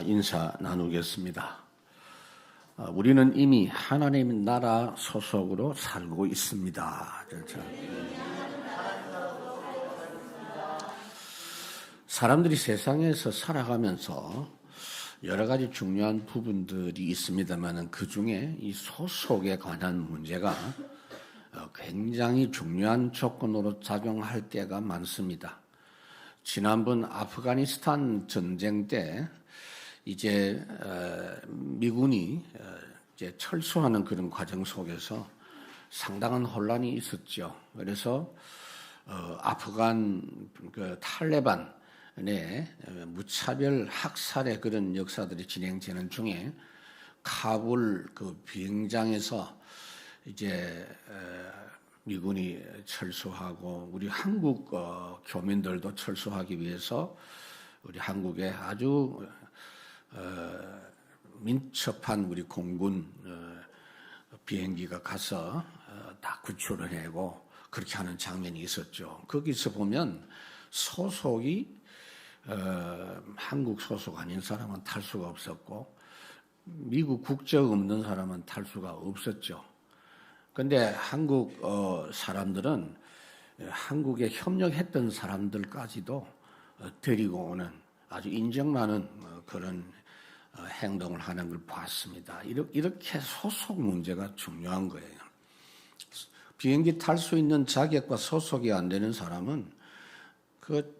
인사 나누겠습니다. 우리는 이미 하나님 나라 소속으로 살고 있습니다. 사람들이 세상에서 살아가면서 여러 가지 중요한 부분들이 있습니다만 그 중에 이 소속에 관한 문제가 굉장히 중요한 조건으로 작용할 때가 많습니다. 지난번 아프가니스탄 전쟁 때 이제 미군이 이제 철수하는 그런 과정 속에서 상당한 혼란이 있었죠. 그래서 아프간 그 탈레반의 무차별 학살의 그런 역사들이 진행되는 중에 카불 그 비행장에서 이제 미군이 철수하고 우리 한국 교민들도 철수하기 위해서 우리 한국에 아주 민첩한 우리 공군 비행기가 가서 다 구출을 해고 그렇게 하는 장면이 있었죠. 거기서 보면 소속이 한국 소속 아닌 사람은 탈 수가 없었고 미국 국적 없는 사람은 탈 수가 없었죠. 그런데 한국 사람들은 한국에 협력했던 사람들까지도 데리고 오는 아주 인정나는 그런 행동을 하는 걸 봤습니다. 이렇게 소속 문제가 중요한 거예요. 비행기 탈 수 있는 자격과 소속이 안 되는 사람은 그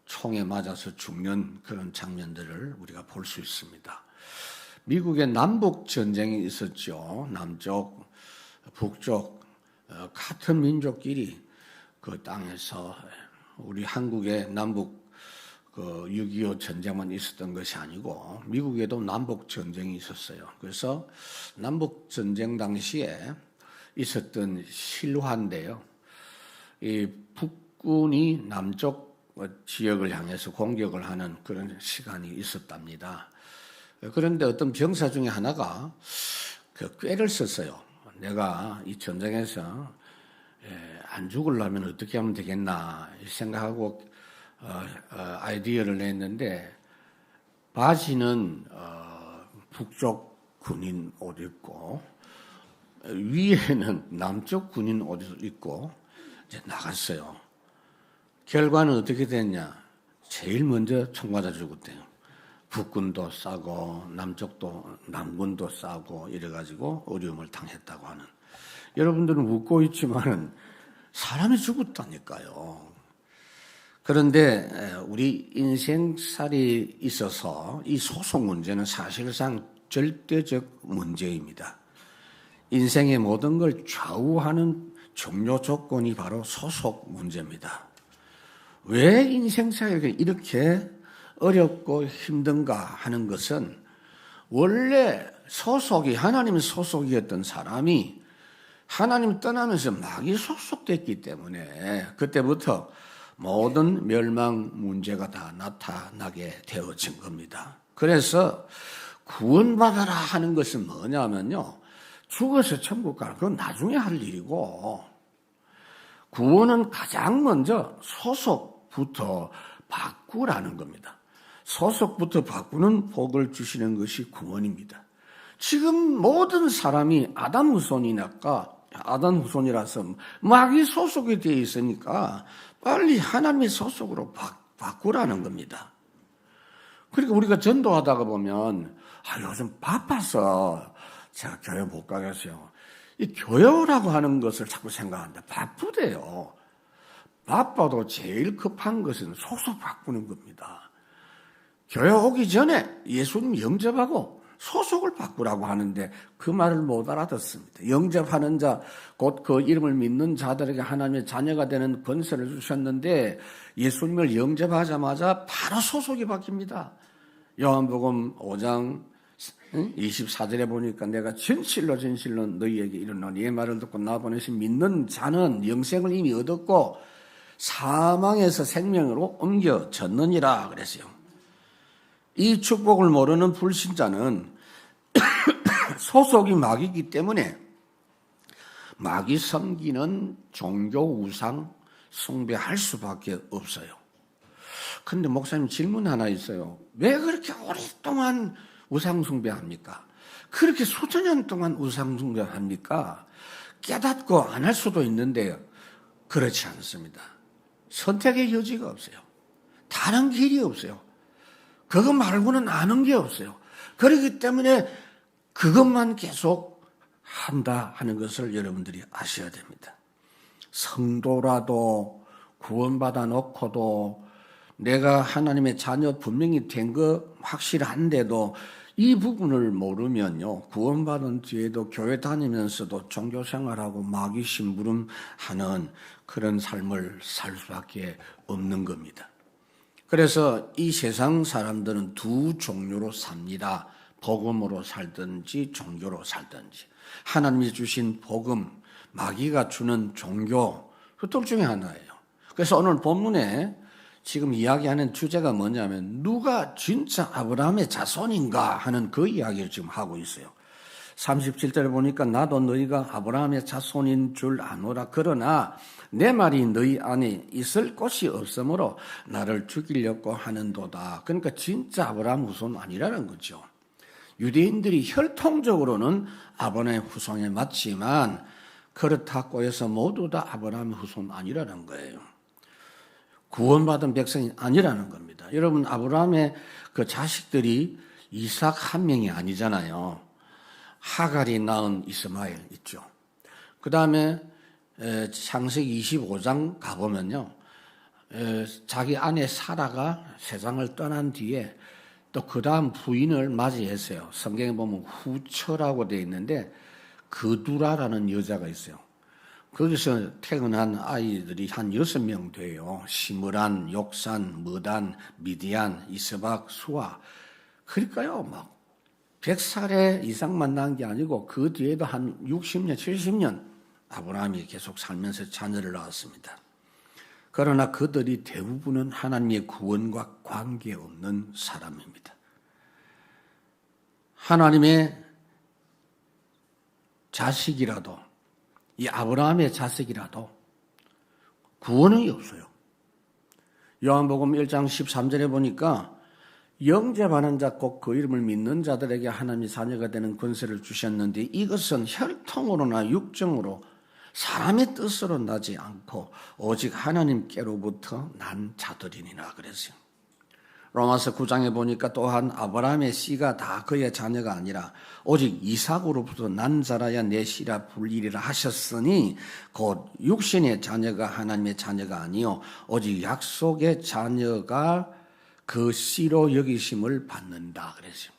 총에 맞아서 죽는 그런 장면들을 우리가 볼 수 있습니다. 미국의 남북 전쟁이 있었죠. 남쪽, 북쪽 같은 민족끼리 그 땅에서 우리 한국의 남북 그 6.25 전쟁만 있었던 것이 아니고 미국에도 남북 전쟁이 있었어요. 그래서 남북 전쟁 당시에 있었던 실화인데요. 이 북군이 남쪽 지역을 향해서 공격을 하는 그런 시간이 있었답니다. 그런데 어떤 병사 중에 하나가 그 꾀를 썼어요. 내가 이 전쟁에서 안 죽으려면 어떻게 하면 되겠나 생각하고 아이디어를 냈는데 바지는 북쪽 군인 옷 입고 위에는 남쪽 군인 옷을 입고 이제 나갔어요. 결과는 어떻게 됐냐? 제일 먼저 총 맞아 죽었대요. 북군도 싸고 남쪽도 남군도 싸고 이래가지고 어려움을 당했다고 하는. 여러분들은 웃고 있지만은 사람이 죽었다니까요. 그런데 우리 인생살이 있어서 이 소속 문제는 사실상 절대적 문제입니다. 인생의 모든 걸 좌우하는 종료 조건이 바로 소속 문제입니다. 왜 인생살이 이렇게 어렵고 힘든가 하는 것은 원래 소속이 하나님 소속이었던 사람이 하나님 떠나면서 마귀 소속됐기 때문에 그때부터 모든 멸망 문제가 다 나타나게 되어진 겁니다. 그래서 구원받아라 하는 것은 뭐냐면요. 죽어서 천국 가라. 그건 나중에 할 일이고 구원은 가장 먼저 소속부터 바꾸라는 겁니다. 소속부터 바꾸는 복을 주시는 것이 구원입니다. 지금 모든 사람이 아담 후손이라서 마귀 소속이 되어 있으니까 빨리 하나님의 소속으로 바꾸라는 겁니다. 그러니까 우리가 전도하다가 보면 요즘 바빠서 제가 교회 못 가겠어요. 이 교회라고 하는 것을 자꾸 생각하는데 바쁘대요. 바빠도 제일 급한 것은 소속 바꾸는 겁니다. 교회 오기 전에 예수님 영접하고 소속을 바꾸라고 하는데 그 말을 못 알아듣습니다. 영접하는 자, 곧 그 이름을 믿는 자들에게 하나님의 자녀가 되는 권세를 주셨는데 예수님을 영접하자마자 바로 소속이 바뀝니다. 요한복음 5장 24절에 보니까 내가 진실로 너희에게 이르노니 이 말을 듣고 나 보내신 믿는 자는 영생을 이미 얻었고 사망에서 생명으로 옮겨졌느니라 그랬어요. 이 축복을 모르는 불신자는 소속이 마귀이기 때문에 마귀 섬기는 종교 우상 숭배할 수밖에 없어요. 근데 목사님 질문 하나 있어요. 왜 그렇게 오랫동안 우상숭배합니까? 그렇게 수천 년 동안 우상숭배합니까? 깨닫고 안 할 수도 있는데요. 그렇지 않습니다. 선택의 여지가 없어요. 다른 길이 없어요. 그거 말고는 아는 게 없어요. 그렇기 때문에 그것만 계속 한다 하는 것을 여러분들이 아셔야 됩니다. 성도라도 구원받아 놓고도 내가 하나님의 자녀 분명히 된 거 확실한데도 이 부분을 모르면요, 구원받은 뒤에도 교회 다니면서도 종교생활하고 마귀 심부름하는 그런 삶을 살 수밖에 없는 겁니다. 그래서 이 세상 사람들은 두 종류로 삽니다. 복음으로 살든지 종교로 살든지. 하나님이 주신 복음, 마귀가 주는 종교, 그 둘 중에 하나예요. 그래서 오늘 본문에 지금 이야기하는 주제가 뭐냐면 누가 진짜 아브라함의 자손인가 하는 그 이야기를 지금 하고 있어요. 37절에 보니까 나도 너희가 아브라함의 자손인 줄 아노라. 그러나 내 말이 너희 안에 있을 곳이 없으므로 나를 죽이려고 하는도다. 그러니까 진짜 아브라함 후손 아니라는 거죠. 유대인들이 혈통적으로는 아브라함의 후손에 맞지만 그렇다고 해서 모두 다 아브라함의 후손 아니라는 거예요. 구원받은 백성이 아니라는 겁니다. 여러분, 아브라함의 그 자식들이 이삭 한 명이 아니잖아요. 하갈이 낳은 이스마엘 있죠. 그 다음에 창세기 25장 가보면요, 자기 아내 사라가 세상을 떠난 뒤에 또 그 다음 부인을 맞이했어요. 성경에 보면 후처라고 되어 있는데 그두라라는 여자가 있어요. 거기서 태어난 아이들이 한 6명 돼요. 시므란, 욕산, 머단, 미디안, 이스박, 수아. 그러니까요, 막 100살에 이상만 난 게 아니고 그 뒤에도 한 60년, 70년 아브라함이 계속 살면서 자녀를 낳았습니다. 그러나 그들이 대부분은 하나님의 구원과 관계없는 사람입니다. 하나님의 자식이라도, 이 아브라함의 자식이라도 구원이 없어요. 요한복음 1장 13절에 보니까 영접하는 자 곧 그 이름을 믿는 자들에게 하나님의 자녀가 되는 권세를 주셨는데 이것은 혈통으로나 육정으로 사람의 뜻으로 나지 않고 오직 하나님께로부터 난 자들이니라 그랬어요. 로마서 9장에 보니까 또한 아브라함의 씨가 다 그의 자녀가 아니라 오직 이삭으로부터 난 자라야 내 씨라 불리리라 하셨으니 곧 육신의 자녀가 하나님의 자녀가 아니요 오직 약속의 자녀가 그 씨로 여기심을 받는다 그랬어요.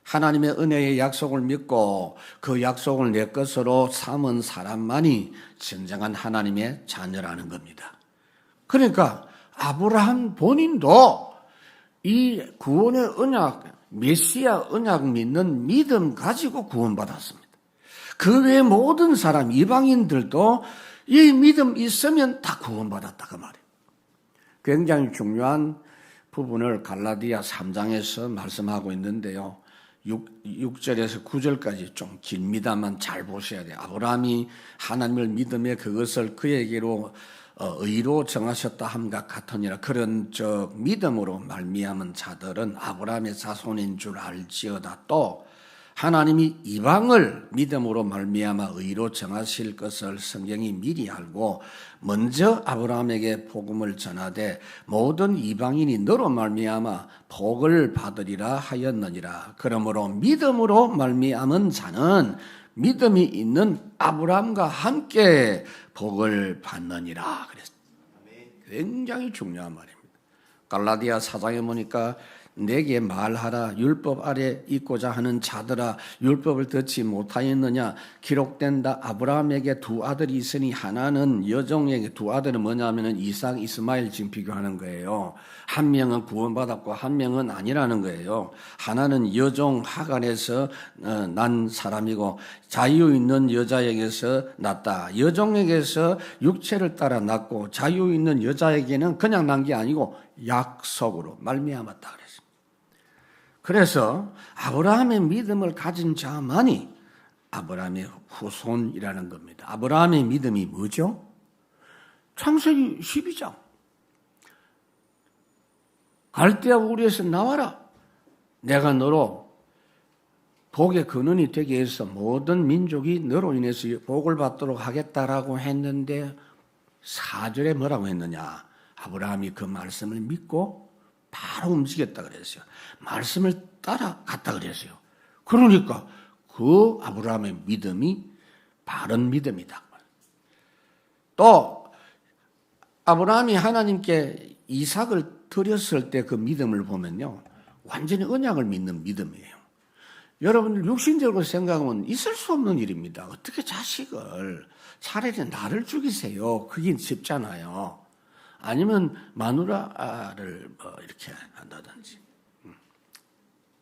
하나님의 은혜의 약속을 믿고 그 약속을 내 것으로 삼은 사람만이 진정한 하나님의 자녀라는 겁니다. 그러니까 아브라함 본인도 이 구원의 언약, 메시아 언약 믿는 믿음 가지고 구원받았습니다. 그 외의 모든 사람, 이방인들도 이 믿음 있으면 다 구원받았다 그 말이에요. 굉장히 중요한 부분을 갈라디아 3장에서 말씀하고 있는데요. 6절에서 9절까지 좀 길미다만 잘 보셔야 돼요. 아브라함이 하나님을 믿음에 그것을 그에게로 의로 정하셨다 함과 같으니라. 그런 믿음으로 말미암은 자들은 아브라함의 자손인 줄 알지어다. 또 하나님이 이방을 믿음으로 말미암아 의로 정하실 것을 성경이 미리 알고 먼저 아브라함에게 복음을 전하되 모든 이방인이 너로 말미암아 복을 받으리라 하였느니라. 그러므로 믿음으로 말미암은 자는 믿음이 있는 아브라함과 함께 복을 받느니라 그랬어요. 굉장히 중요한 말입니다. 갈라디아 4장에 보니까 내게 말하라 율법 아래 있고자 하는 자들아 율법을 듣지 못하였느냐. 기록된다. 아브라함에게 두 아들이 있으니 하나는 여종에게, 두 아들은 뭐냐면은 이삭, 이스마엘 지금 비교하는 거예요. 한 명은 구원받았고 한 명은 아니라는 거예요. 하나는 여종 하갈에서 난 사람이고 자유 있는 여자에게서 났다. 여종에게서 육체를 따라 났고 자유 있는 여자에게는 그냥 난 게 아니고 약속으로 말미암았다 그랬어요. 그래서 아브라함의 믿음을 가진 자만이 아브라함의 후손이라는 겁니다. 아브라함의 믿음이 뭐죠? 창세기 12장. 갈대아 우리에서 나와라. 내가 너로 복의 근원이 되게 해서 모든 민족이 너로 인해서 복을 받도록 하겠다라고 했는데 4절에 뭐라고 했느냐. 아브라함이 그 말씀을 믿고 바로 움직였다 그랬어요. 말씀을 따라갔다 그랬어요. 그러니까 그 아브라함의 믿음이 바른 믿음이다. 또 아브라함이 하나님께 이삭을 드렸을 때 그 믿음을 보면요. 완전히 언약을 믿는 믿음이에요. 여러분들 육신적으로 생각하면 있을 수 없는 일입니다. 어떻게 자식을 차라리 나를 죽이세요. 그게 쉽잖아요. 아니면 마누라를 뭐 이렇게 한다든지.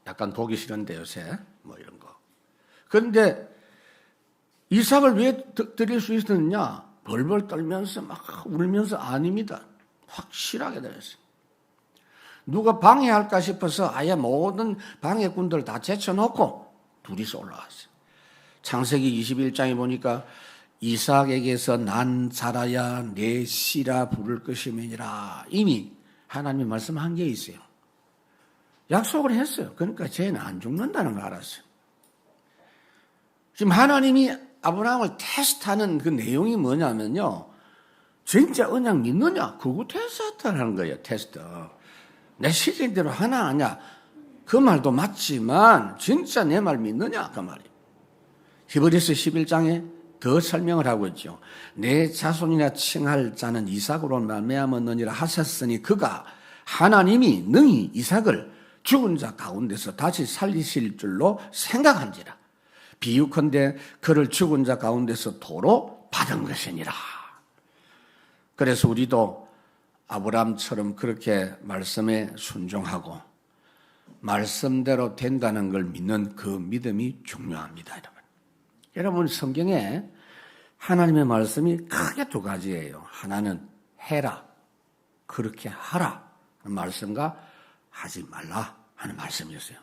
약간 보기 싫은데 요새 뭐 이런 거. 그런데 이삭을 왜 드릴 수 있었느냐? 벌벌 떨면서 막 울면서 아닙니다. 확실하게 되었어요. 누가 방해할까 싶어서 아예 모든 방해꾼들 다 제쳐놓고 둘이서 올라갔어요. 창세기 21장에 보니까 이삭에게서 난 자라야 내 씨라 부를 것이니라. 이미 하나님이 말씀한 게 있어요. 약속을 했어요. 그러니까 쟤는 안 죽는다는 걸 알았어요. 지금 하나님이 아브라함을 테스트하는 그 내용이 뭐냐면요. 진짜 언약 믿느냐? 그거 테스트하는 거예요. 테스트. 내 시즌대로 하나 아냐? 그 말도 맞지만 진짜 내 말 믿느냐? 그 말이에요. 히브리서 11장에 더 설명을 하고 있죠. 내 자손이나 칭할 자는 이삭으로 말미암았느니라 하셨으니 그가 하나님이 능히 이삭을 죽은 자 가운데서 다시 살리실 줄로 생각한지라. 비유컨대 그를 죽은 자 가운데서 도로 받은 것이니라. 그래서 우리도 아브라함처럼 그렇게 말씀에 순종하고 말씀대로 된다는 걸 믿는 그 믿음이 중요합니다. 여러분 성경에 하나님의 말씀이 크게 두 가지예요. 하나는 해라, 그렇게 하라 하는 말씀과 하지 말라 하는 말씀이었어요.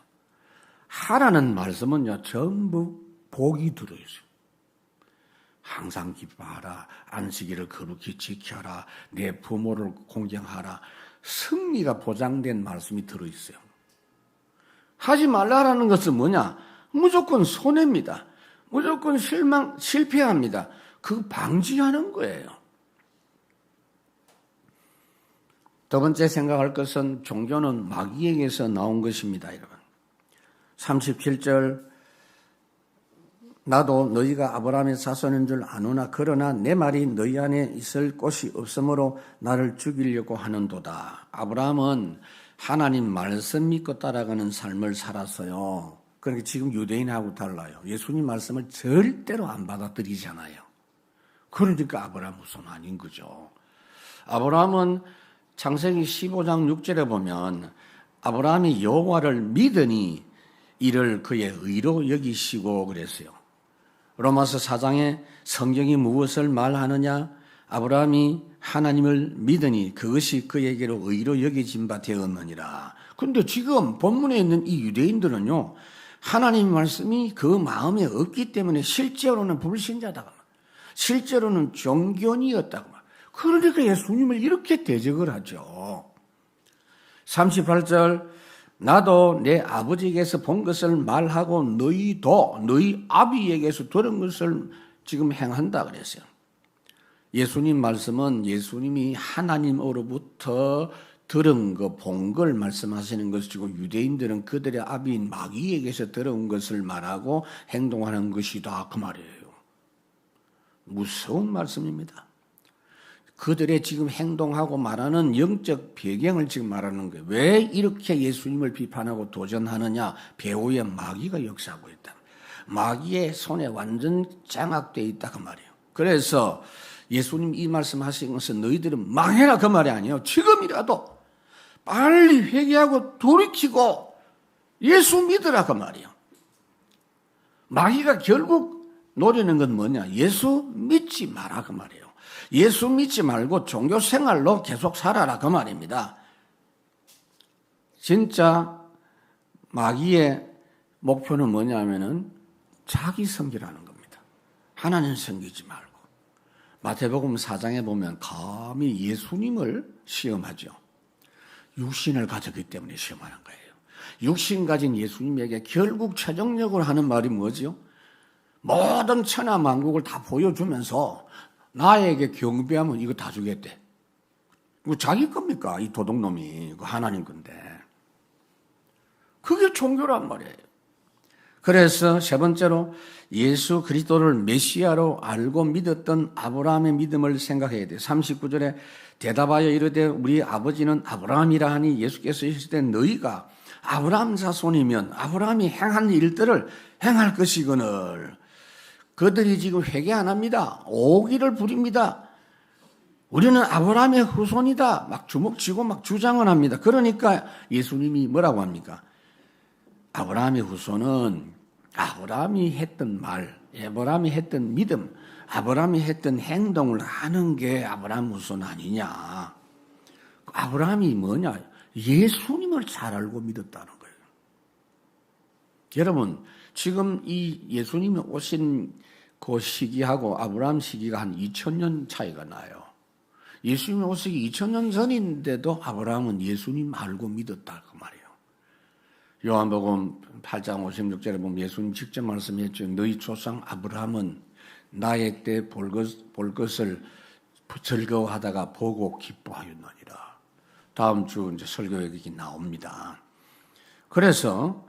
하라는 말씀은요 전부 복이 들어있어요. 항상 기뻐하라, 안식일을 거룩히 지켜라, 내 부모를 공경하라. 승리가 보장된 말씀이 들어있어요. 하지 말라라는 것은 뭐냐? 무조건 손해입니다. 무조건 실패합니다. 그거 방지하는 거예요. 두 번째 생각할 것은 종교는 마귀에게서 나온 것입니다, 여러분. 37절 나도 너희가 아브라함의 자손인 줄 아노나 그러나 내 말이 너희 안에 있을 곳이 없으므로 나를 죽이려고 하는도다. 아브라함은 하나님 말씀 믿고 따라가는 삶을 살았어요. 그러니까 지금 유대인하고 달라요. 예수님 말씀을 절대로 안 받아들이잖아요. 그러니까 아브라함 후손 아닌 거죠. 아브라함은 창세기 15장 6절에 보면 아브라함이 여호와를 믿으니 이를 그의 의로 여기시고 그랬어요. 로마서 4장에 성경이 무엇을 말하느냐? 아브라함이 하나님을 믿으니 그것이 그에게로 의로 여겨진 바 되었느니라. 그런데 지금 본문에 있는 이 유대인들은요. 하나님 말씀이 그 마음에 없기 때문에 실제로는 불신자다. 실제로는 종교인이었다고. 그러니까 예수님을 이렇게 대적을 하죠. 38절 나도 내 아버지에게서 본 것을 말하고 너희도 너희 아비에게서 들은 것을 지금 행한다 그랬어요. 예수님 말씀은 예수님이 하나님으로부터 들은 거, 본 걸 말씀하시는 것이고 유대인들은 그들의 아비인 마귀에게서 들은 것을 말하고 행동하는 것이다 그 말이에요. 무서운 말씀입니다. 그들의 지금 행동하고 말하는 영적 배경을 지금 말하는 거예요. 왜 이렇게 예수님을 비판하고 도전하느냐? 배후에 마귀가 역사하고 있다. 마귀의 손에 완전 장악되어 있다 그 말이에요. 그래서 예수님 이 말씀하신 것은 너희들은 망해라 그 말이 아니에요. 지금이라도 빨리 회개하고 돌이키고 예수 믿으라 그 말이에요. 마귀가 결국 노리는 건 뭐냐? 예수 믿지 마라 그 말이에요. 예수 믿지 말고 종교 생활로 계속 살아라 그 말입니다. 진짜 마귀의 목표는 뭐냐면은 자기 섬기라는 겁니다. 하나님 섬기지 말고. 마태복음 4장에 보면 감히 예수님을 시험하죠. 육신을 가졌기 때문에 시험하는 거예요. 육신 가진 예수님에게 결국 최종적으로 하는 말이 뭐지요? 모든 천하 만국을 다 보여주면서 나에게 경배하면 이거 다 주겠대. 이거 자기 겁니까? 이 도둑놈이. 그 하나님 건데. 그게 종교란 말이에요. 그래서 세 번째로 예수 그리스도를 메시아로 알고 믿었던 아브라함의 믿음을 생각해야 돼요. 39절에 대답하여 이르되 우리 아버지는 아브라함이라 하니 예수께서 이르시되 너희가 아브라함 자손이면 아브라함이 행한 일들을 행할 것이거늘. 그들이 지금 회개 안 합니다. 오기를 부립니다. 우리는 아브라함의 후손이다. 막 주먹쥐고 막 주장을 합니다. 그러니까 예수님이 뭐라고 합니까? 아브라함의 후손은 아브라함이 했던 말, 아브라함이 했던 믿음, 아브라함이 했던 행동을 하는 게 아브라함 후손 아니냐. 아브라함이 뭐냐? 예수님을 잘 알고 믿었다는 거예요. 여러분, 지금 이 예수님이 오신 그 시기하고 아브라함 시기가 한 2000년 차이가 나요. 예수님이 오시기 2000년 전인데도 아브라함은 예수님 알고 믿었다 그 말이에요. 요한복음 8장 56절에 보면 예수님 직접 말씀했죠. 너희 조상 아브라함은 나의 때 볼 것을 즐거워하다가 보고 기뻐하였느니라. 다음 주 이제 설교에 여기 나옵니다. 그래서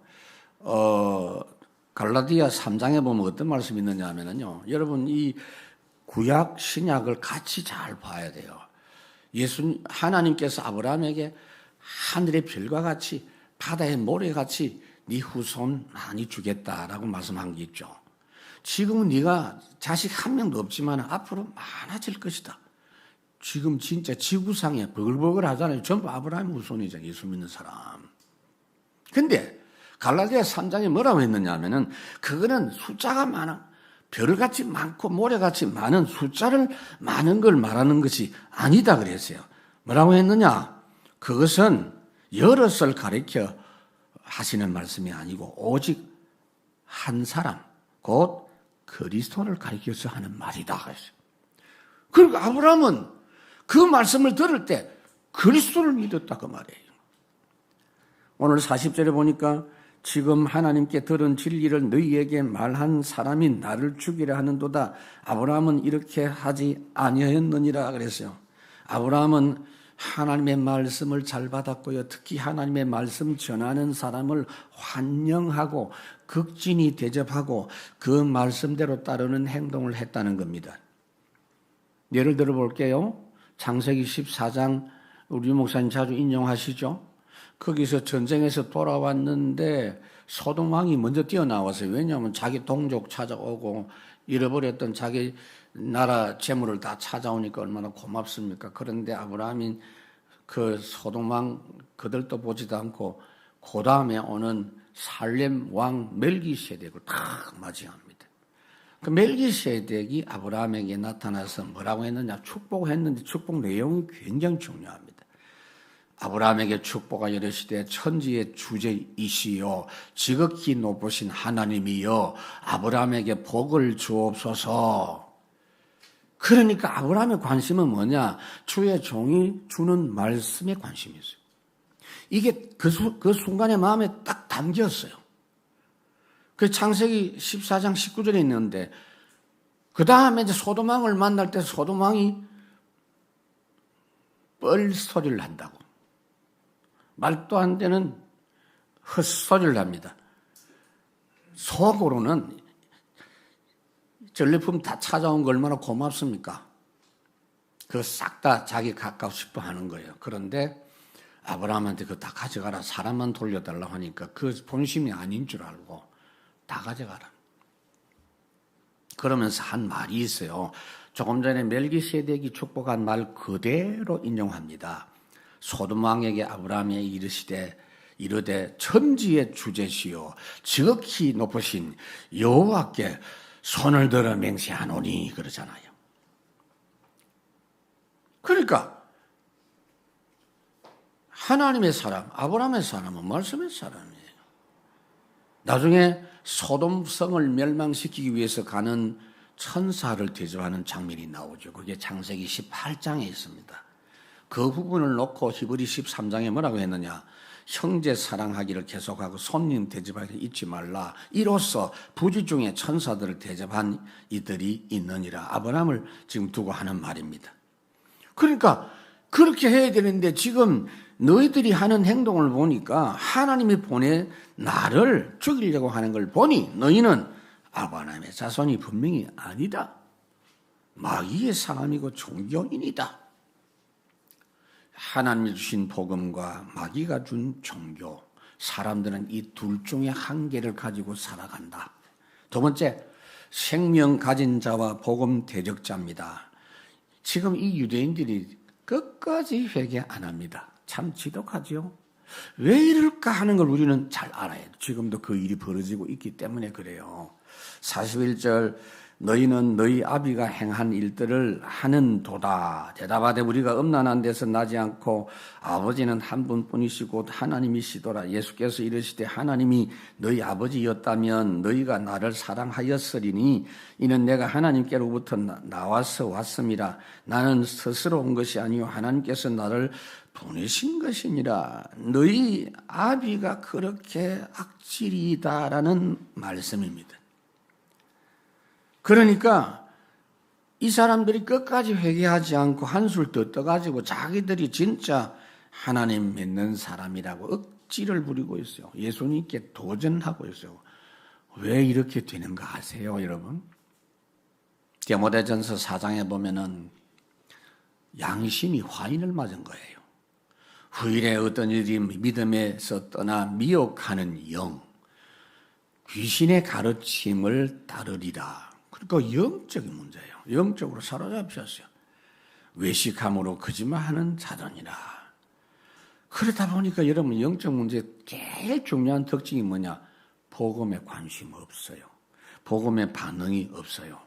갈라디아 3장에 보면 어떤 말씀이 있느냐 하면요. 여러분 이 구약 신약을 같이 잘 봐야 돼요. 하나님께서 아브라함에게 하늘의 별과 같이 바다의 모래같이 네 후손 많이 주겠다라고 말씀한 게 있죠. 지금은 네가 자식 한 명도 없지만 앞으로 많아질 것이다. 지금 진짜 지구상에 버글버글 하잖아요. 전부 아브라함 후손이잖아요. 예수 믿는 사람. 근데 갈라디아 3장에 뭐라고 했느냐 하면은 그거는 숫자가 많아. 별같이 많고 모래같이 많은 숫자를 많은 걸 말하는 것이 아니다 그랬어요. 뭐라고 했느냐? 그것은 여럿을 가리켜 하시는 말씀이 아니고 오직 한 사람, 곧 그리스도를 가리켜서 하는 말이다 그랬어요. 그리고 아브라함은 그 말씀을 들을 때 그리스도를 믿었다 그 말이에요. 오늘 40절에 보니까 지금 하나님께 들은 진리를 너희에게 말한 사람이 나를 죽이려 하는도다. 아브라함은 이렇게 하지 아니하였느니라 그랬어요. 아브라함은 하나님의 말씀을 잘 받았고요. 특히 하나님의 말씀 전하는 사람을 환영하고 극진히 대접하고 그 말씀대로 따르는 행동을 했다는 겁니다. 예를 들어 볼게요. 창세기 14장 우리 목사님 자주 인용하시죠. 거기서 전쟁에서 돌아왔는데 소돔 왕이 먼저 뛰어나왔어요. 왜냐하면 자기 동족 찾아오고 잃어버렸던 자기 나라 재물을 다 찾아오니까 얼마나 고맙습니까? 그런데 아브라함이 그 소돔 왕 그들도 보지도 않고 그 다음에 오는 살렘 왕 멜기세덱을 딱 맞이합니다. 그 멜기세덱이 아브라함에게 나타나서 뭐라고 했느냐? 축복했는데 축복 내용이 굉장히 중요합니다. 아브라함에게 축복하 이르시되 천지의 주제이시여 지극히 높으신 하나님이여 아브라함에게 복을 주옵소서. 그러니까 아브라함의 관심은 뭐냐? 주의 종이 주는 말씀에 관심이 있어요. 이게 그 순간에 마음에 딱 담겼어요. 그 창세기 14장 19절에 있는데 그 다음에 이제 소돔왕을 만날 때 소돔왕이 뻘소리를 한다고. 말도 안 되는 헛소리를 합니다. 속으로는 전리품 다 찾아온 거 얼마나 고맙습니까? 그거 싹 다 자기 가까워 싶어 하는 거예요. 그런데 아브라함한테 그거 다 가져가라. 사람만 돌려달라고 하니까 그 본심이 아닌 줄 알고 다 가져가라. 그러면서 한 말이 있어요. 조금 전에 멜기세덱이 축복한 말 그대로 인용합니다. 소돔 왕에게 아브라함이 이르되 천지의 주제시요 지극히 높으신 여호와께 손을 들어 맹세하노니 그러잖아요. 그러니까 하나님의 사람, 아브라함의 사람은 말씀의 사람이에요. 나중에 소돔성을 멸망시키기 위해서 가는 천사를 대접하는 장면이 나오죠. 그게 창세기 18장에 있습니다. 그 부분을 놓고 히브리 13장에 뭐라고 했느냐? 형제 사랑하기를 계속하고 손님 대접하기 잊지 말라. 이로써 부지 중에 천사들을 대접한 이들이 있느니라. 아브라함을 지금 두고 하는 말입니다. 그러니까 그렇게 해야 되는데 지금 너희들이 하는 행동을 보니까 하나님이 보내 나를 죽이려고 하는 걸 보니 너희는 아브라함의 자손이 분명히 아니다. 마귀의 사람이고 종교인이다. 하나님이 주신 복음과 마귀가 준 종교, 사람들은 이 둘 중에 한 개를 가지고 살아간다. 두 번째, 생명 가진 자와 복음 대적자입니다. 지금 이 유대인들이 끝까지 회개 안 합니다. 참 지독하죠. 왜 이럴까 하는 걸 우리는 잘 알아요. 지금도 그 일이 벌어지고 있기 때문에 그래요. 41절 너희는 너희 아비가 행한 일들을 하는도다. 대답하되 우리가 음란한 데서 나지 않고 아버지는 한 분뿐이시고 하나님이시더라. 예수께서 이르시되 하나님이 너희 아버지였다면 너희가 나를 사랑하였으리니 이는 내가 하나님께로부터 나와서 왔음이라. 나는 스스로 온 것이 아니요 하나님께서 나를 보내신 것이니라. 너희 아비가 그렇게 악질이다라는 말씀입니다. 그러니까 이 사람들이 끝까지 회개하지 않고 한술 더 떠가지고 자기들이 진짜 하나님 믿는 사람이라고 억지를 부리고 있어요. 예수님께 도전하고 있어요. 왜 이렇게 되는가 아세요, 여러분? 디모데전서 4장에 보면은 양심이 화인을 맞은 거예요. 후일에 어떤 일이 믿음에서 떠나 미혹하는 영, 귀신의 가르침을 따르리라. 그러니까 영적인 문제예요. 영적으로 사로잡혔어요. 외식함으로 거짓말하는 자들이라. 그러다 보니까 여러분 영적 문제의 제일 중요한 특징이 뭐냐? 복음에 관심 없어요. 복음에 반응이 없어요.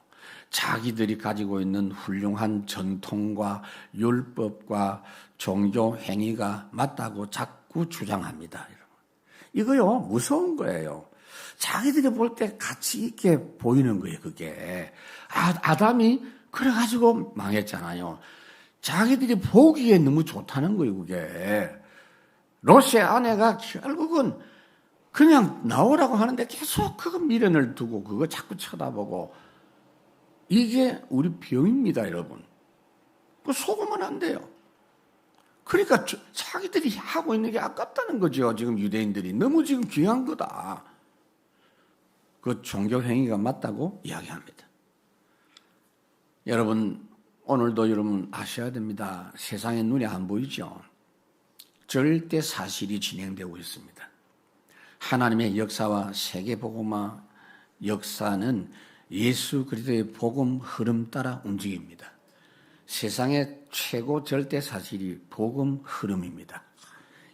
자기들이 가지고 있는 훌륭한 전통과 율법과 종교 행위가 맞다고 자꾸 주장합니다. 이거요 무서운 거예요. 자기들이 볼 때 가치 있게 보이는 거예요, 그게. 아담이 그래가지고 망했잖아요. 자기들이 보기에 너무 좋다는 거예요, 그게. 롯의 아내가 결국은 그냥 나오라고 하는데 계속 그거 미련을 두고 그거 자꾸 쳐다보고. 이게 우리 병입니다, 여러분. 그 속으면 안 돼요. 그러니까 자기들이 하고 있는 게 아깝다는 거죠, 지금 유대인들이. 너무 지금 귀한 거다. 그 종교 행위가 맞다고 이야기합니다. 여러분, 오늘도 여러분 아셔야 됩니다. 세상에 눈에 안 보이죠? 절대 사실이 진행되고 있습니다. 하나님의 역사와 세계복음화 역사는 예수 그리스도의 복음 흐름 따라 움직입니다. 세상의 최고 절대 사실이 복음 흐름입니다.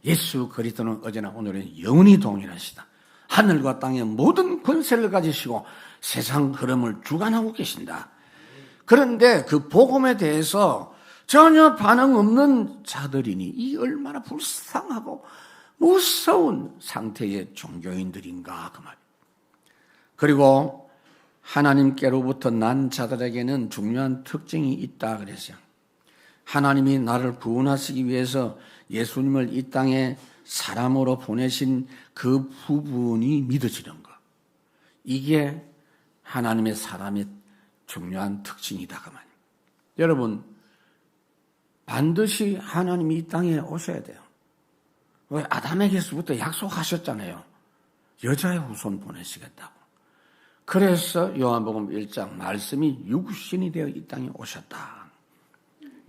예수 그리스도는 어제나 오늘은 영원히 동일하시다. 하늘과 땅의 모든 권세를 가지시고 세상 흐름을 주관하고 계신다. 그런데 그 복음에 대해서 전혀 반응 없는 자들이니 이 얼마나 불쌍하고 무서운 상태의 종교인들인가 그 말이에요. 그리고 하나님께로부터 난 자들에게는 중요한 특징이 있다 그랬어요. 하나님이 나를 구원하시기 위해서 예수님을 이 땅에 사람으로 보내신 그 부분이 믿어지는 것. 이게 하나님의 사람의 중요한 특징이다 그 말이에요. 여러분 반드시 하나님이 이 땅에 오셔야 돼요. 왜? 아담에게서부터 약속하셨잖아요. 여자의 후손 보내시겠다고. 그래서 요한복음 1장 말씀이 육신이 되어 이 땅에 오셨다.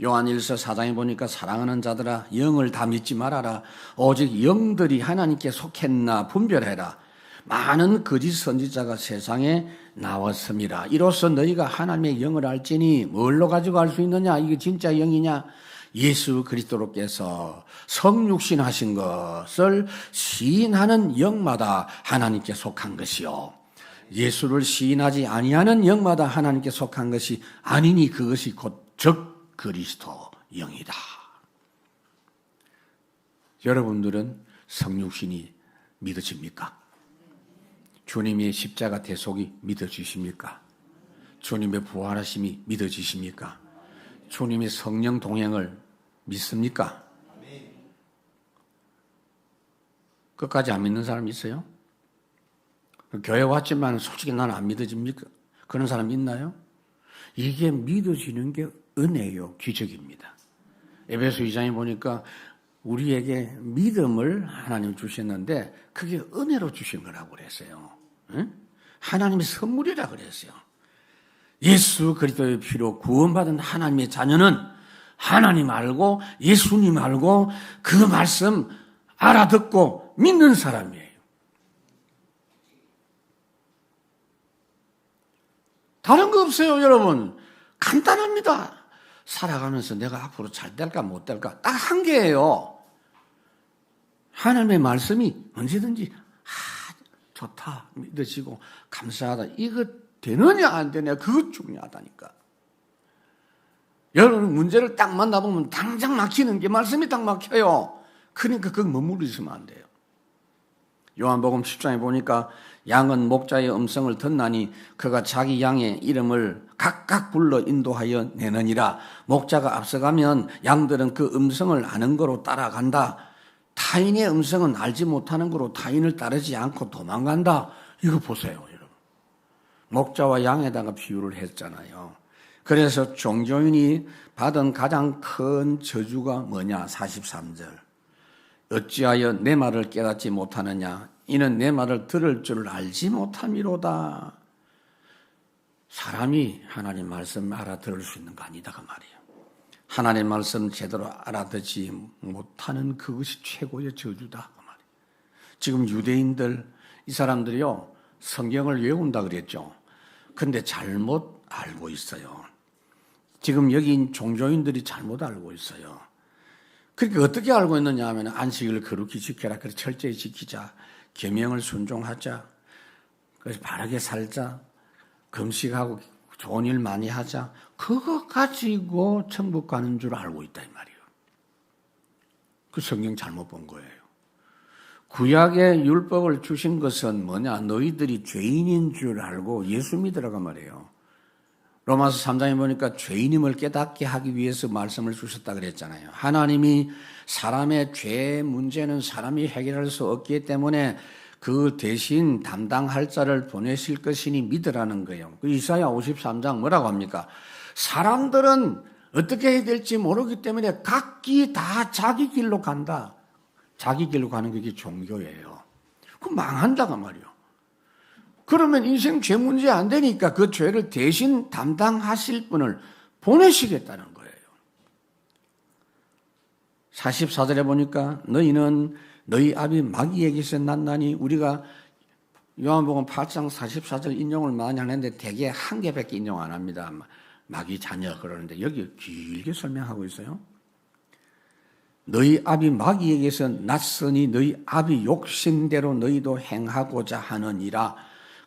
요한일서 4장에 보니까 사랑하는 자들아 영을 다 믿지 말아라. 오직 영들이 하나님께 속했나 분별해라. 많은 거짓 선지자가 세상에 나왔습니다. 이로써 너희가 하나님의 영을 알지니 뭘로 가지고 알 수 있느냐? 이게 진짜 영이냐? 예수 그리스도로께서 성육신 하신 것을 시인하는 영마다 하나님께 속한 것이요. 예수를 시인하지 아니하는 영마다 하나님께 속한 것이 아니니 그것이 곧 적 그리스도 영이다. 여러분들은 성육신이 믿어집니까? 주님의 십자가 대속이 믿어지십니까? 주님의 부활하심이 믿어지십니까? 주님의 성령 동행을 믿습니까? 끝까지 안 믿는 사람 있어요? 교회 왔지만 솔직히 나는 안 믿어집니까? 그런 사람 있나요? 이게 믿어지는 게 은혜요, 기적입니다. 에베소 2장에 보니까 우리에게 믿음을 하나님 주셨는데 그게 은혜로 주신 거라고 그랬어요. 응? 하나님의 선물이라 그랬어요. 예수 그리스도의 피로 구원받은 하나님의 자녀는 하나님 알고 예수님 알고 그 말씀 알아듣고 믿는 사람이에요. 다른 거 없어요, 여러분. 간단합니다. 살아가면서 내가 앞으로 잘 될까 못 될까 딱 한 개예요. 하나님의 말씀이 언제든지 좋다, 믿어지고 감사하다. 이거 되느냐 안 되느냐 그것 중요하다니까. 여러분 문제를 딱 만나보면 당장 막히는 게 말씀이 딱 막혀요. 그러니까 그거 머무르 있으면 안 돼요. 요한복음 10장에 보니까 양은 목자의 음성을 듣나니 그가 자기 양의 이름을 각각 불러 인도하여 내느니라. 목자가 앞서가면 양들은 그 음성을 아는 거로 따라간다. 타인의 음성은 알지 못하는 거로 타인을 따르지 않고 도망간다. 이거 보세요, 여러분. 목자와 양에다가 비유를 했잖아요. 그래서 종교인이 받은 가장 큰 저주가 뭐냐? 43절. 어찌하여 내 말을 깨닫지 못하느냐? 이는 내 말을 들을 줄 알지 못함이로다. 사람이 하나님 말씀 알아들을 수 있는 거 아니다 그 말이에요. 하나님 말씀 제대로 알아듣지 못하는 그것이 최고의 저주다 그 말이에요. 지금 유대인들 이 사람들이요 성경을 외운다 그랬죠. 근데 잘못 알고 있어요. 지금 여기 종교인들이 잘못 알고 있어요. 그러니까 어떻게 알고 있느냐 하면 안식일을 거룩히 지켜라. 그래서 철저히 지키자. 계명을 순종하자. 그래서 바르게 살자. 금식하고 좋은 일 많이 하자. 그거 가지고 천국 가는 줄 알고 있다 이 말이에요. 그 성경 잘못 본 거예요. 구약의 율법을 주신 것은 뭐냐? 너희들이 죄인인 줄 알고 예수 믿으라고 말이에요. 로마서 3장에 보니까 죄인임을 깨닫게 하기 위해서 말씀을 주셨다 그랬잖아요. 하나님이 사람의 죄 문제는 사람이 해결할 수 없기 때문에 그 대신 담당할 자를 보내실 것이니 믿으라는 거예요. 그 이사야 53장 뭐라고 합니까? 사람들은 어떻게 해야 될지 모르기 때문에 각기 다 자기 길로 간다. 자기 길로 가는 게 종교예요. 그럼 망한다가 말이에요. 그러면 인생 죄 문제 안 되니까 그 죄를 대신 담당하실 분을 보내시겠다는 거예요. 44절에 보니까 너희는 너희 아비 마귀에게서 났나니 우리가 요한복음 8장 44절 인용을 많이 하는데 대개 한 개밖에 인용 안 합니다. 마귀 자녀 그러는데 여기 길게 설명하고 있어요. 너희 아비 마귀에게서 났으니 너희 아비 욕심대로 너희도 행하고자 하느니라.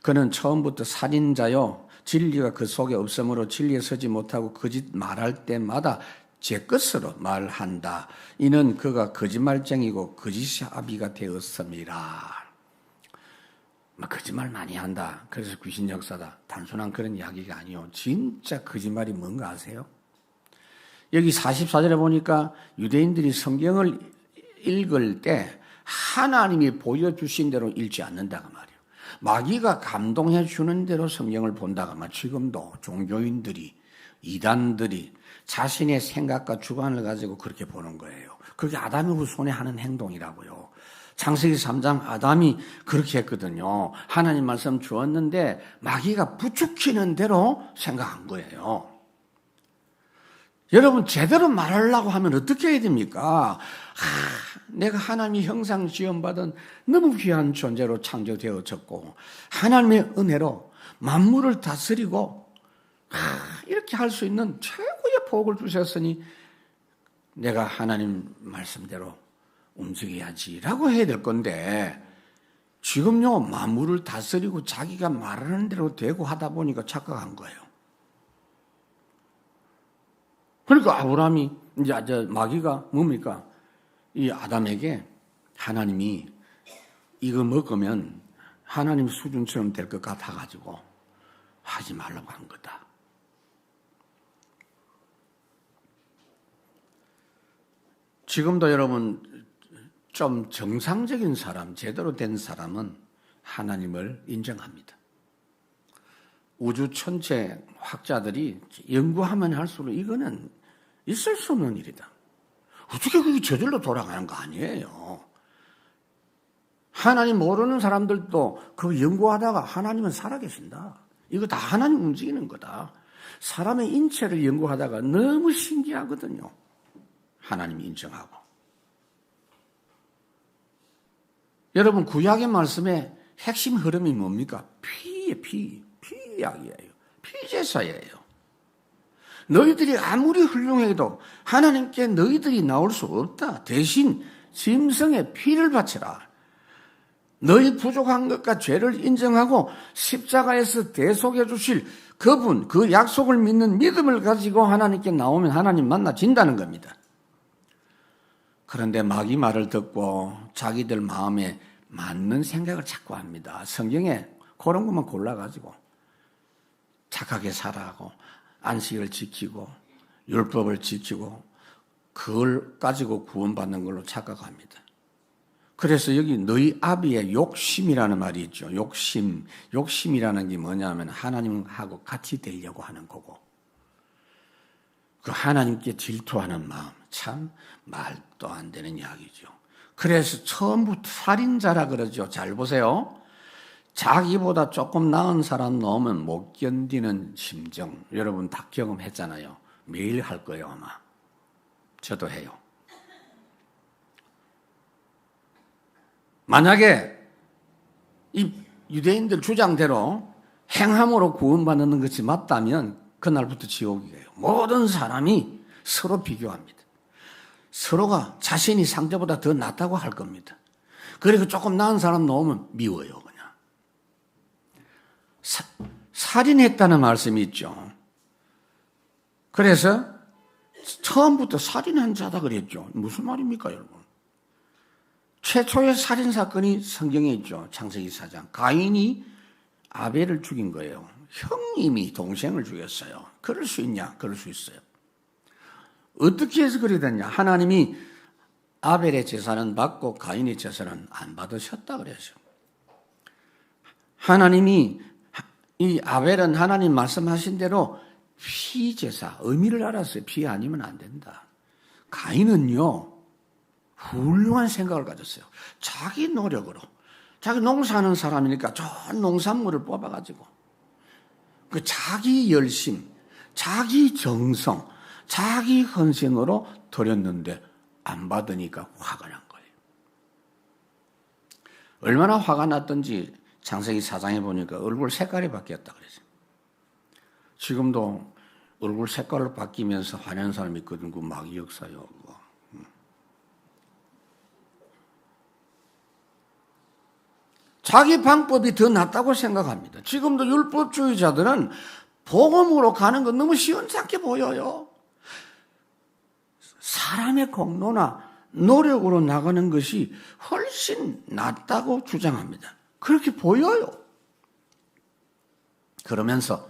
그는 처음부터 살인자요 진리가 그 속에 없으므로 진리에 서지 못하고 거짓 말할 때마다 제 것으로 말한다. 이는 그가 거짓말쟁이고 거짓의 아비가 되었습니다. 거짓말 많이 한다. 그래서 귀신 역사다. 단순한 그런 이야기가 아니요. 진짜 거짓말이 뭔가 아세요? 여기 44절에 보니까 유대인들이 성경을 읽을 때 하나님이 보여주신 대로 읽지 않는다고 말이에요. 마귀가 감동해 주는 대로 성경을 본다고 말이에요. 지금도 종교인들이 이단들이 자신의 생각과 주관을 가지고 그렇게 보는 거예요. 그게 아담이 후손에 하는 행동이라고요. 창세기 3장 아담이 그렇게 했거든요. 하나님 말씀 주었는데 마귀가 부추기는 대로 생각한 거예요. 여러분 제대로 말하려고 하면 어떻게 해야 됩니까? 내가 하나님의 형상 지음받은 너무 귀한 존재로 창조되어졌고 하나님의 은혜로 만물을 다스리고 이렇게 할 수 있는 최고의 복을 주셨으니 내가 하나님 말씀대로 움직여야지라고 해야 될 건데 지금요 만물을 다스리고 자기가 말하는 대로 되고 하다 보니까 착각한 거예요. 그러니까 아브라함이 이제 마귀가 뭡니까? 이 아담에게 하나님이 이거 먹으면 하나님 수준처럼 될 것 같아가지고 하지 말라고 한 거다. 지금도 여러분 좀 정상적인 사람, 제대로 된 사람은 하나님을 인정합니다. 우주 천체 학자들이 연구하면 할수록 이거는 있을 수 없는 일이다. 어떻게 그게 저절로 돌아가는 거 아니에요. 하나님 모르는 사람들도 그 연구하다가 하나님은 살아계신다. 이거 다 하나님 움직이는 거다. 사람의 인체를 연구하다가 너무 신기하거든요. 하나님이 인정하고. 여러분 구약의 말씀에 핵심 흐름이 뭡니까? 피예요. 피약이에요. 피제사예요. 너희들이 아무리 훌륭해도 하나님께 너희들이 나올 수 없다. 대신 짐승의 피를 바치라. 너희 부족한 것과 죄를 인정하고 십자가에서 대속해 주실 그분, 그 약속을 믿는 믿음을 가지고 하나님께 나오면 하나님 만나진다는 겁니다. 그런데 마귀 말을 듣고 자기들 마음에 맞는 생각을 자꾸 합니다. 성경에 그런 것만 골라가지고 착하게 살아가고 안식을 지키고 율법을 지키고 그걸 가지고 구원받는 걸로 착각합니다. 그래서 여기 너희 아비의 욕심이라는 말이 있죠. 욕심이라는 게 뭐냐면 하나님하고 같이 되려고 하는 거고 그 하나님께 질투하는 마음 참 말도 안 되는 이야기죠. 그래서 처음부터 살인자라 그러죠. 잘 보세요. 자기보다 조금 나은 사람 넣으면 못 견디는 심정. 여러분 다 경험했잖아요. 매일 할 거예요 아마. 저도 해요. 만약에 이 유대인들 주장대로 행함으로 구원받는 것이 맞다면 그날부터 지옥이에요. 모든 사람이 서로 비교합니다. 서로가 자신이 상대보다 더 낫다고 할 겁니다. 그리고 조금 나은 사람 놓으면 미워요 그냥. 살인했다는 말씀이 있죠. 그래서 처음부터 살인한 자다 그랬죠. 무슨 말입니까 여러분? 최초의 살인사건이 성경에 있죠. 창세기 4장. 가인이 아벨을 죽인 거예요. 형님이 동생을 죽였어요. 그럴 수 있냐? 그럴 수 있어요. 어떻게 해서 그래 됐냐? 하나님이 아벨의 제사는 받고 가인의 제사는 안 받으셨다 그랬어요. 하나님이 이 아벨은 하나님 말씀하신 대로 피제사, 의미를 알았어요. 피 아니면 안 된다. 가인은요. 훌륭한 생각을 가졌어요. 자기 노력으로. 자기 농사하는 사람이니까 좋은 농산물을 뽑아가지고 그 자기 열심, 자기 정성, 자기 헌신으로 드렸는데 안 받으니까 화가 난 거예요. 얼마나 화가 났던지 창세기 4장에 보니까 얼굴 색깔이 바뀌었다 그랬어요. 지금도 얼굴 색깔로 바뀌면서 화내는 사람이 있거든. 그 마귀 역사요. 자기 방법이 더 낫다고 생각합니다. 지금도 율법주의자들은 복음으로 가는 건 너무 시원찮게 보여요. 사람의 공로나 노력으로 나가는 것이 훨씬 낫다고 주장합니다. 그렇게 보여요. 그러면서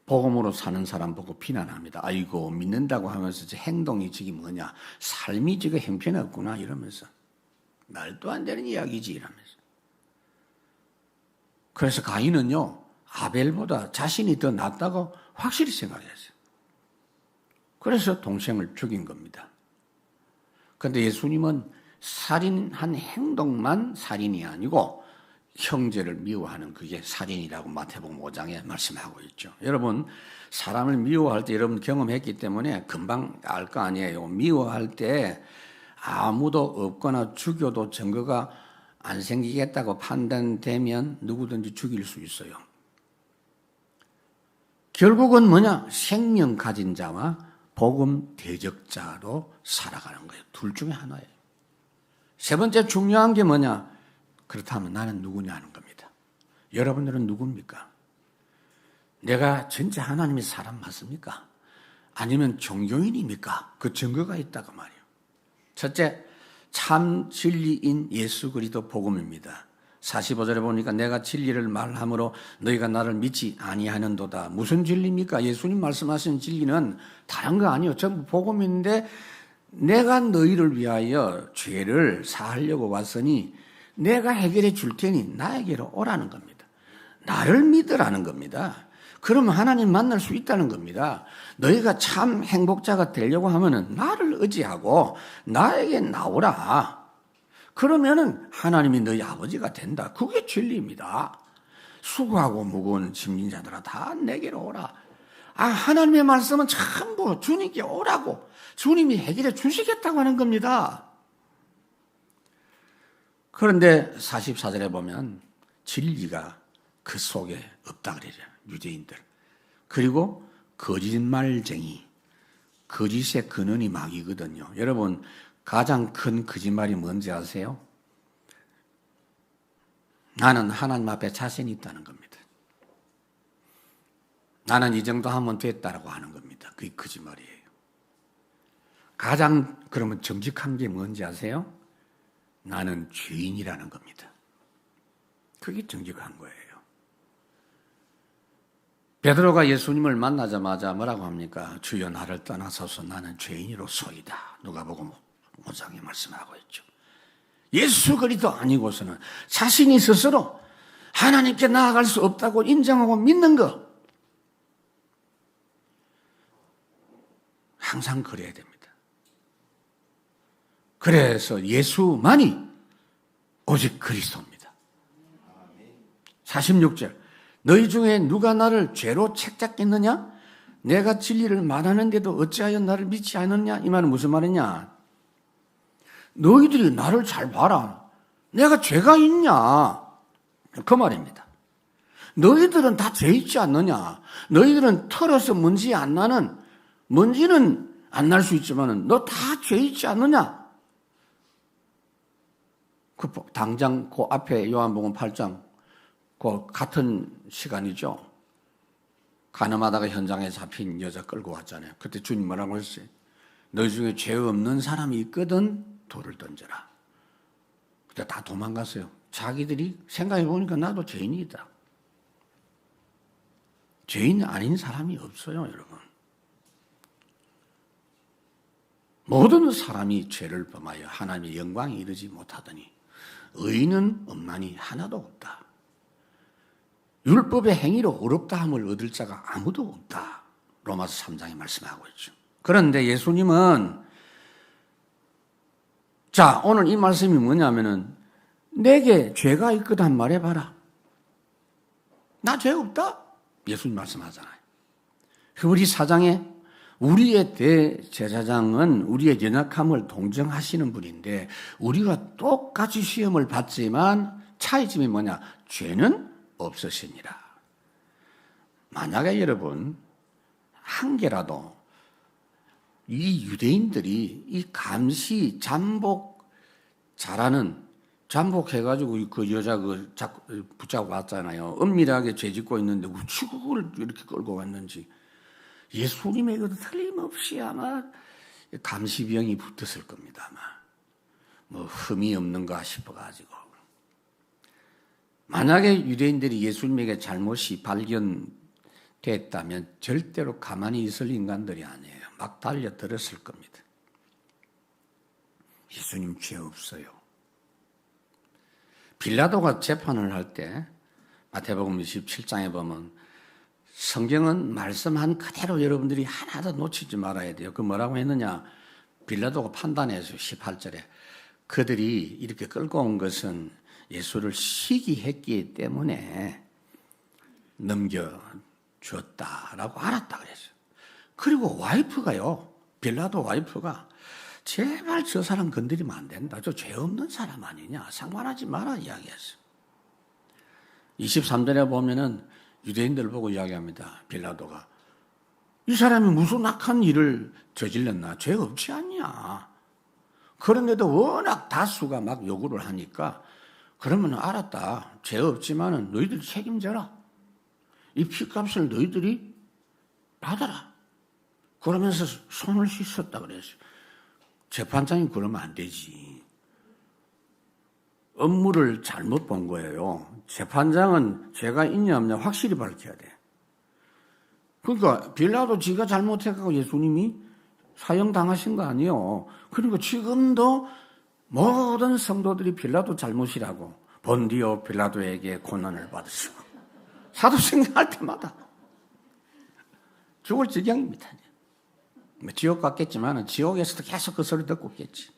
복음으로 사는 사람 보고 비난합니다. 아이고 믿는다고 하면서 저 행동이 저게 뭐냐. 삶이 저게 형편없구나 이러면서. 말도 안 되는 이야기지 이러면서. 그래서 가인은요. 아벨보다 자신이 더 낫다고 확실히 생각했어요. 그래서 동생을 죽인 겁니다. 그런데 예수님은 살인한 행동만 살인이 아니고 형제를 미워하는 그게 살인이라고 마태복음 5장에 말씀하고 있죠. 여러분 사람을 미워할 때 여러분 경험했기 때문에 금방 알 거 아니에요. 미워할 때 아무도 없거나 죽여도 증거가 안 생기겠다고 판단되면 누구든지 죽일 수 있어요. 결국은 뭐냐? 생명 가진 자와 복음 대적자로 살아가는 거예요. 둘 중에 하나예요. 세 번째 중요한 게 뭐냐? 그렇다면 나는 누구냐 하는 겁니다. 여러분들은 누굽니까? 내가 진짜 하나님의 사람 맞습니까? 아니면 종교인입니까? 그 증거가 있다고 말이에요. 첫째, 참 진리인 예수 그리스도 복음입니다. 45절에 보니까 내가 진리를 말함으로 너희가 나를 믿지 아니하는도다. 무슨 진리입니까? 예수님 말씀하신 진리는 다른 거 아니에요. 전부 복음인데 내가 너희를 위하여 죄를 사하려고 왔으니 내가 해결해 줄 테니 나에게로 오라는 겁니다. 나를 믿으라는 겁니다. 그러면 하나님 만날 수 있다는 겁니다. 너희가 참 행복자가 되려고 하면은 나를 의지하고 나에게 나오라. 그러면은 하나님이 너희 아버지가 된다. 그게 진리입니다. 수고하고 무거운 짐진 자들아 다 내게로 오라. 하나님의 말씀은 전부 주님께 오라고 주님이 해결해 주시겠다고 하는 겁니다. 그런데 44절에 보면 진리가 그 속에 없다 그래요. 유대인들. 그리고 거짓말쟁이. 거짓의 근원이 마귀거든요. 여러분 가장 큰 거짓말이 뭔지 아세요? 나는 하나님 앞에 자신이 있다는 겁니다. 나는 이 정도 하면 됐다라고 하는 겁니다. 그게 거짓말이에요. 가장 그러면 정직한 게 뭔지 아세요? 나는 죄인이라는 겁니다. 그게 정직한 거예요. 베드로가 예수님을 만나자마자 뭐라고 합니까? 주여 나를 떠나소서 나는 죄인으로소이다. 누가복음 5장에 말씀하고 있죠. 예수 그리스도 아니고서는 자신이 스스로 하나님께 나아갈 수 없다고 인정하고 믿는 것. 항상 그래야 됩니다. 그래서 예수만이 오직 그리스도입니다. 46절 너희 중에 누가 나를 죄로 책잡겠느냐? 내가 진리를 말하는데도 어찌하여 나를 믿지 않느냐? 이 말은 무슨 말이냐? 너희들이 나를 잘 봐라. 내가 죄가 있냐? 그 말입니다. 너희들은 다 죄 있지 않느냐? 너희들은 털어서 먼지 안 나는 먼지는 안 날 수 있지만 너 다 죄 있지 않느냐? 당장 그 앞에 요한복음 8장 그 같은 시간이죠. 가늠하다가 현장에 잡힌 여자 끌고 왔잖아요. 그때 주님 뭐라고 했어요? 너희 중에 죄 없는 사람이 있거든 돌을 던져라. 그때 다 도망갔어요. 자기들이 생각해 보니까 나도 죄인이다. 죄인 아닌 사람이 없어요, 여러분. 모든 사람이 죄를 범하여 하나님의 영광에 이르지 못하더니 의인은 없나니 하나도 없다. 율법의 행위로 어렵다함을 얻을 자가 아무도 없다. 로마서 3장에 말씀하고 있죠. 그런데 예수님은 자 오늘 이 말씀이 뭐냐면은 내게 죄가 있거든 말해봐라. 나 죄 없다? 예수님 말씀하잖아요. 우리 사장에 우리의 대제사장은 우리의 연약함을 동정하시는 분인데 우리가 똑같이 시험을 받지만 차이점이 뭐냐? 죄는 없으시니라. 만약에 여러분 한 개라도 이 유대인들이 이 감시 잠복 잘하는 잠복해가지고 그 여자 붙잡고 왔잖아요. 은밀하게 죄짓고 있는데 어찌 그걸 이렇게 끌고 왔는지 예수님에게도 틀림없이 아마 감시병이 붙었을 겁니다. 아마 뭐 흠이 없는가 싶어가지고 만약에 유대인들이 예수님에게 잘못이 발견됐다면 절대로 가만히 있을 인간들이 아니에요. 막 달려들었을 겁니다. 예수님 죄 없어요. 빌라도가 재판을 할 때 마태복음 27장에 보면 성경은 말씀한 그대로 여러분들이 하나도 놓치지 말아야 돼요. 그 뭐라고 했느냐? 빌라도가 판단해서 18절에 그들이 이렇게 끌고 온 것은 예수를 시기했기 때문에 넘겨주었다라고 알았다 그랬어요. 그리고 와이프가요. 빌라도 와이프가 제발 저 사람 건드리면 안 된다. 저 죄 없는 사람 아니냐. 상관하지 마라 이야기했어요. 23절에 보면은 유대인들 보고 이야기합니다. 빌라도가 이 사람이 무슨 악한 일을 저질렀나? 죄 없지 않냐? 그런데도 워낙 다수가 막 요구를 하니까 그러면 알았다. 죄 없지만은 너희들이 책임져라. 이 피값을 너희들이 받아라. 그러면서 손을 씻었다 그랬어요. 재판장이 그러면 안 되지. 업무를 잘못 본 거예요. 재판장은 죄가 있냐 없냐 확실히 밝혀야 돼. 그러니까 빌라도 지가 잘못해가지고 예수님이 사형당하신 거 아니에요. 그리고 지금도 모든 성도들이 빌라도 잘못이라고 본디오 빌라도에게 고난을 받으시고 사도행전 할 때마다 죽을 지경입니다. 지옥 갔겠지만 지옥에서도 계속 그 소리 듣고 있겠지.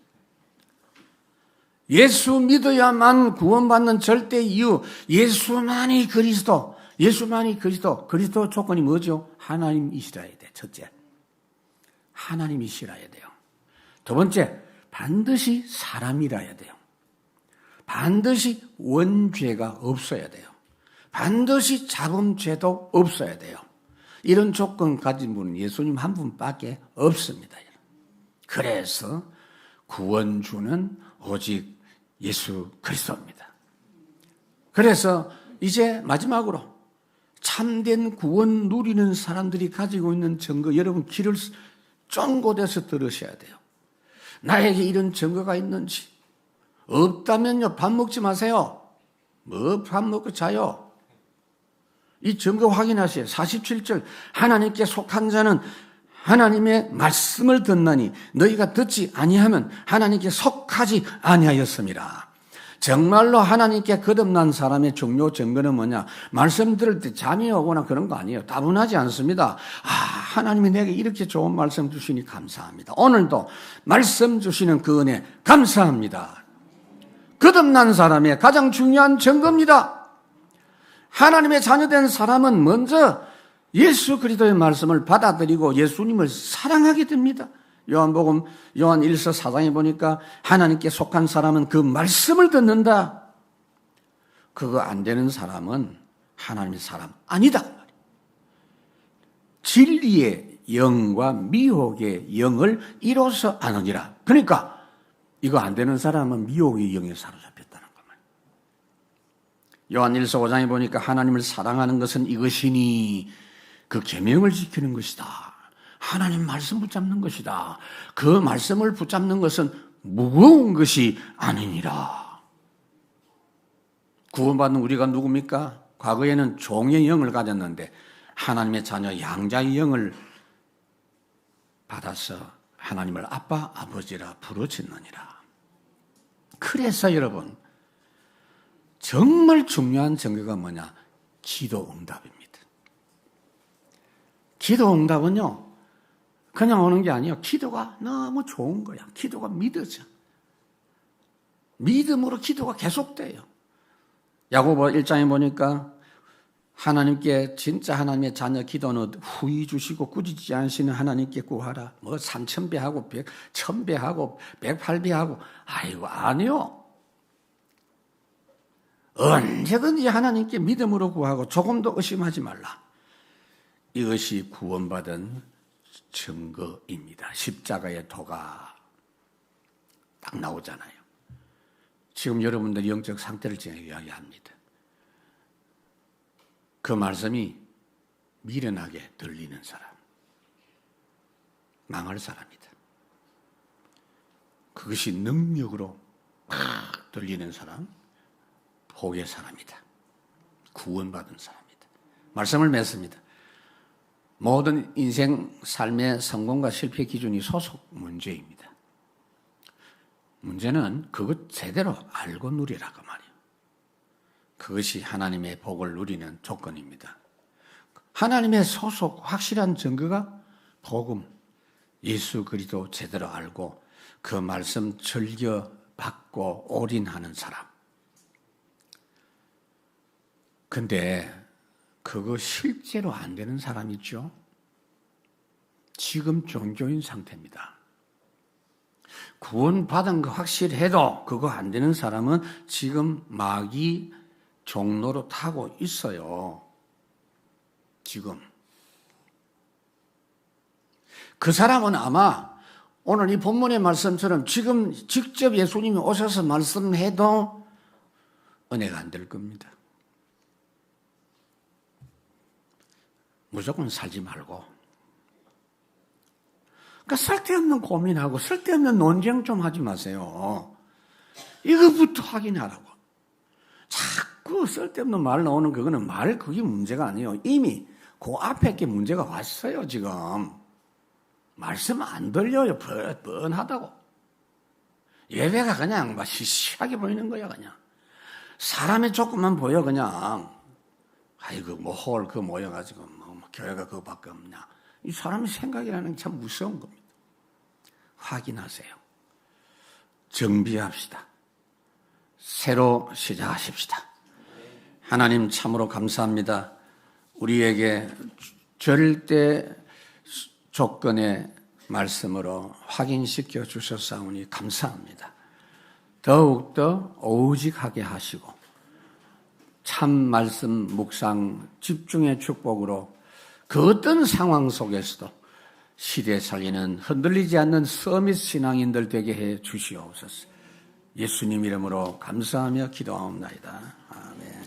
예수 믿어야만 구원받는 절대 이유, 예수만이 그리스도, 그리스도 조건이 뭐죠? 하나님이시라야 돼. 첫째, 하나님이시라야 돼요. 두 번째, 반드시 사람이라야 돼요. 반드시 원죄가 없어야 돼요. 반드시 자범죄도 없어야 돼요. 이런 조건 가진 분은 예수님 한 분밖에 없습니다. 그래서 구원주는 오직 예수 그리스도입니다. 그래서 이제 마지막으로 참된 구원 누리는 사람들이 가지고 있는 증거, 여러분 귀를 쫑긋해서 들으셔야 돼요. 나에게 이런 증거가 있는지. 없다면요, 밥 먹지 마세요. 뭐 밥 먹고 자요. 이 증거 확인하세요. 47절, 하나님께 속한 자는 하나님의 말씀을 듣나니 너희가 듣지 아니하면 하나님께 속하지 아니하였습니다. 정말로 하나님께 거듭난 사람의 중요 증거는 뭐냐? 말씀 들을 때 잠이 오거나 그런 거 아니에요. 따분하지 않습니다. 하나님이 내게 이렇게 좋은 말씀 주시니 감사합니다. 오늘도 말씀 주시는 그 은혜 감사합니다. 거듭난 사람의 가장 중요한 증거입니다. 하나님의 자녀된 사람은 먼저 예수 그리스도의 말씀을 받아들이고 예수님을 사랑하게 됩니다. 요한복음 요한 1서 4장에 보니까 하나님께 속한 사람은 그 말씀을 듣는다. 그거 안 되는 사람은 하나님의 사람 아니다. 진리의 영과 미혹의 영을 이로써 아느니라. 그러니까 이거 안 되는 사람은 미혹의 영에 사로잡혔다는 겁니다. 요한 1서 5장에 보니까 하나님을 사랑하는 것은 이것이니 그 계명을 지키는 것이다. 하나님 말씀 붙잡는 것이다. 그 말씀을 붙잡는 것은 무거운 것이 아니니라. 구원받는 우리가 누굽니까? 과거에는 종의 영을 가졌는데 하나님의 자녀 양자의 영을 받아서 하나님을 아빠, 아버지라 부르짖느니라. 그래서 여러분, 정말 중요한 증거가 뭐냐? 기도 응답입니다. 기도 응답은요, 그냥 오는 게 아니에요. 기도가 너무 좋은 거야. 기도가 믿어져. 믿음으로 기도가 계속돼요. 야고보 1장에 보니까 하나님께 진짜 하나님의 자녀 기도는 후히 주시고 꾸짖지 않으시는 하나님께 구하라. 뭐 3000배하고 1000배하고 108배하고 아이고 아니요. 언제든지 하나님께 믿음으로 구하고 조금도 의심하지 말라. 이것이 구원받은 증거입니다. 십자가의 도가 딱 나오잖아요. 지금 여러분들 영적 상태를 제가 이야기합니다. 그 말씀이 미련하게 들리는 사람, 망할 사람이다. 그것이 능력으로 막 들리는 사람, 복의 사람이다. 구원받은 사람이다. 말씀을 맺습니다. 모든 인생 삶의 성공과 실패 기준이 소속 문제입니다. 문제는 그것 제대로 알고 누리라고 말이에요. 그것이 하나님의 복을 누리는 조건입니다. 하나님의 소속 확실한 증거가 복음, 예수 그리스도 제대로 알고 그 말씀 즐겨 받고 올인하는 사람. 근데 그거 실제로 안 되는 사람 있죠? 지금 종교인 상태입니다. 구원받은 거 확실해도 그거 안 되는 사람은 지금 마귀 종로로 타고 있어요. 지금. 그 사람은 아마 오늘 이 본문의 말씀처럼 지금 직접 예수님이 오셔서 말씀해도 은혜가 안 될 겁니다. 무조건 살지 말고. 그러니까 쓸데없는 고민하고 쓸데없는 논쟁 좀 하지 마세요. 이거부터 확인하라고. 자꾸 쓸데없는 말 나오는 그거는 그게 문제가 아니에요. 이미 그 앞에 게 문제가 왔어요, 지금. 말씀 안 들려요. 뻔하다고. 예배가 그냥 막 시시하게 보이는 거야, 그냥. 사람의 조금만 보여, 그냥. 아이고, 홀 모여가지고, 교회가 그거밖에 없냐. 이 사람의 생각이라는 게 참 무서운 겁니다. 확인하세요. 정비합시다. 새로 시작하십시다. 하나님 참으로 감사합니다. 우리에게 절대 조건의 말씀으로 확인시켜 주셨사오니 감사합니다. 더욱더 오직하게 하시고 참 말씀 묵상 집중의 축복으로 그 어떤 상황 속에서도 시대 살리는 흔들리지 않는 서밋 신앙인들 되게 해 주시옵소서. 예수님 이름으로 감사하며 기도하옵나이다. 아멘.